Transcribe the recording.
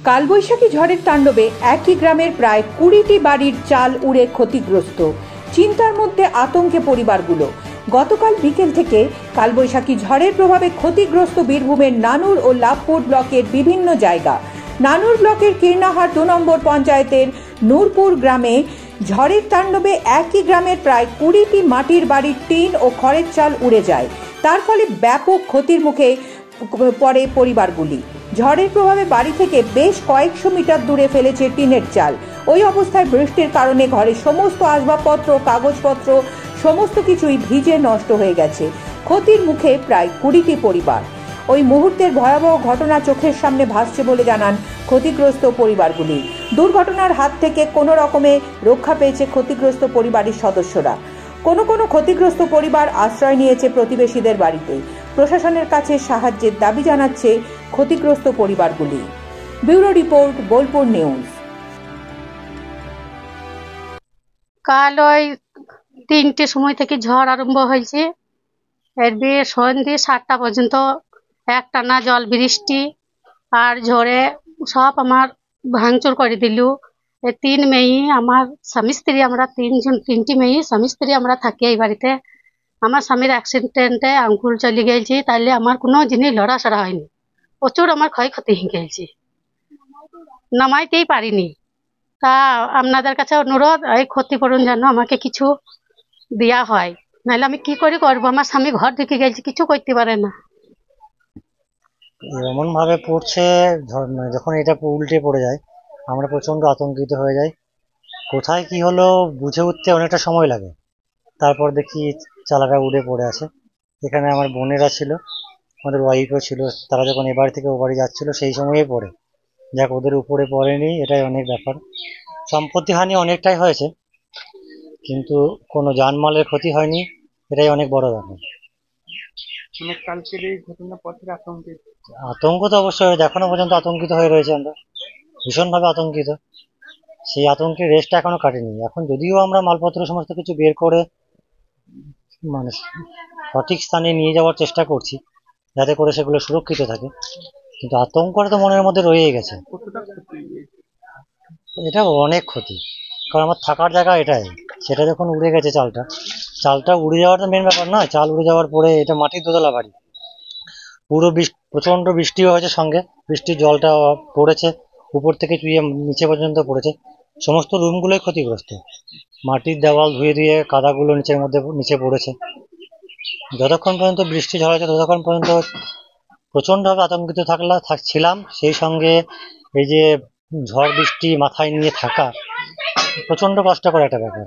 কালবৈশাখী ঝড়ের তাণ্ডবে একই গ্রামের প্রায় 20টি বাড়ির চাল উড়ে ক্ষতিগ্রস্ত। চিন্তার মধ্যে আতঙ্কে পরিবারগুলো। গতকাল বিকেল থেকে কালবৈশাখী ঝড়ের প্রভাবে ক্ষতিগ্রস্ত বীরভূমের নানুর ও লাভপুর ব্লকের বিভিন্ন জায়গা। নানুর ব্লকের কীর্ণাহার 2 নম্বর পঞ্চায়েতের নূরপুর গ্রামে ঝড়ের তাণ্ডবে একই গ্রামের প্রায় 20টি মাটির বাড়ির টিন ও খড়ের চাল উড়ে যায়। তার ফলে ব্যাপক ক্ষতির মুখে পড়ে পরিবারগুলি। ঝড়ের প্রভাবে বাড়ি থেকে বেশ কয়েকশো মিটার দূরে ফেলেছে টিনের চাল। ওই অবস্থায় বৃষ্টির কারণে ঘরের সমস্ত আসবাবপত্র, কাগজপত্র সমস্ত কিছুই ভিজে নষ্ট হয়ে গেছে। ক্ষতির মুখে প্রায় 20টি পরিবার। ওই মুহূর্তের ভয়াবহ ঘটনা চোখের সামনে ভাসছে বলে জানান ক্ষতিগ্রস্ত পরিবারগুলি। দুর্ঘটনার হাত থেকে কোনো রকমে রক্ষা পেয়েছে ক্ষতিগ্রস্ত পরিবারের সদস্যরা। কোনো ক্ষতিগ্রস্ত পরিবার আশ্রয় নিয়েছে প্রতিবেশীদের বাড়িতে। প্রশাসনের কাছে সাহায্যের দাবি জানাচ্ছে ক্ষতিগ্রস্ত পরিবারগুলি। Bureau report, Bolpur news. কাল ওই 3টের সময় থেকে ঝড় আরম্ভ হয়েছে। এর সন্ধ্যে 7টা পর্যন্ত একটানা জল বৃষ্টি আর ঝড়ে সব আমার ভাঙচুর করে দিল। 3 মেয়ে, আমার স্বামী স্ত্রী, আমরা 3টি মেয়ে স্বামী স্ত্রী আমরা থাকি এই বাড়িতে। আমার স্বামীর অ্যাক্সিডেন্টে আঙ্গুল চলে গেছে, তাইলে আমার কোনো জিনিস লড়াছড়া হয়নি। প্রচুর আমার ক্ষয়ক্ষতি হয়ে গেছে, নামাইতেই পারিনি। তা আপনাদের কাছে অনুরোধ, এই ক্ষতিপূরণ যেন আমাকে কিছু দেওয়া হয়, নাহলে আমি কি করে করবো? আমার স্বামী ঘর ঢুকে গেছে, কিছু করতে পারে না। এমন ভাবে পড়ছে, যখন এটা উল্টে পড়ে যায় আমরা প্রচন্ড আতঙ্কিত হয়ে যাই। কোথায় কি হলো বুঝে উঠতে অনেকটা সময় লাগে। তারপর দেখি চালাটা উড়ে পড়ে আছে। এখানে আমার বোনেরা ছিল, আমাদের ওয়াইফও ছিল। তারা যখন এ বাড়ি থেকে ও বাড়ি যাচ্ছিল সেই সময়ে পড়ে, যাক ওদের উপরে পড়েনি, এটাই অনেক ব্যাপার। সম্পত্তি হানি অনেকটাই হয়েছে, কিন্তু কোনো জানমালের ক্ষতি হয়নি, এটাই অনেক বড় ব্যাপার। আতঙ্ক তো অবশ্যই, এখনো পর্যন্ত আতঙ্কিত হয়ে রয়েছে, আমরা ভীষণভাবে আতঙ্কিত। সেই আতঙ্কের রেশটা এখনো কাটেনি। এখন যদিও আমরা মালপত্র সমস্ত কিছু বের করে মানে সঠিক স্থানে নিয়ে যাওয়ার চেষ্টা করছি, যাতে করে সেগুলো সুরক্ষিত থাকে, কিন্তু আতঙ্কটা তো মনের মধ্যে রয়েই গেছে। এটা অনেক ক্ষতি, কারণ আমার থাকার জায়গা এটাই। সেটা যখন উড়ে গেছে, চালটা উড়ে যাওয়াটা মেন ব্যাপার নয়। চাল উড়ে যাওয়ার পরে এটা মাটির দোতলা বাড়ি, পুরো প্রচন্ড বৃষ্টিও হয়েছে, সঙ্গে বৃষ্টির জলটা পড়েছে উপর থেকে চুইয়ে নিচে পর্যন্ত পড়েছে। সমস্ত রুমগুলোই ক্ষতিগ্রস্ত। মাটির দেওয়াল ধুয়ে ধুয়ে কাদাগুলো নিচে পড়েছে। যতক্ষণ পর্যন্ত বৃষ্টি ঝড় হয়েছে ততক্ষণ পর্যন্ত প্রচন্ডভাবে আতঙ্কিত ছিলাম। সেই সঙ্গে এই যে ঝড় বৃষ্টি মাথায় নিয়ে থাকা প্রচন্ড কষ্টকর একটা ব্যাপার।